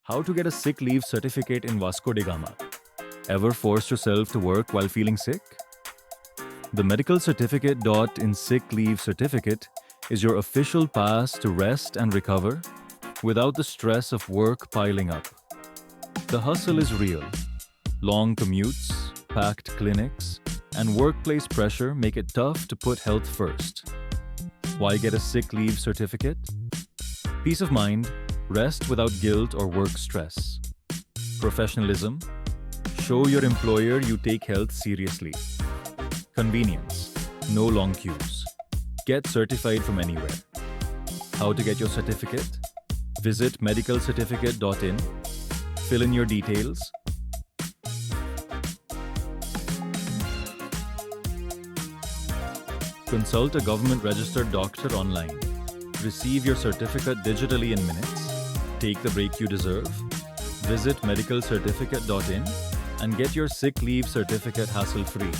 How to get a sick leave certificate in Vasco da Gama. Ever forced yourself to work while feeling sick? The medical certificate in sick leave certificate is your official pass to rest and recover without the stress of work piling up. The hustle is real. Long commutes, packed clinics, and workplace pressure make it tough to put health first. Why get a sick leave certificate? Peace of mind, rest without guilt or work stress. Professionalism, show your employer you take health seriously. Convenience, no long queues. Get certified from anywhere. How to get your certificate? Visit medicalcertificate.in, fill in your details, consult a government-registered doctor online, receive your certificate digitally in minutes, take the break you deserve, visit medicalcertificate.in and get your sick leave certificate hassle-free.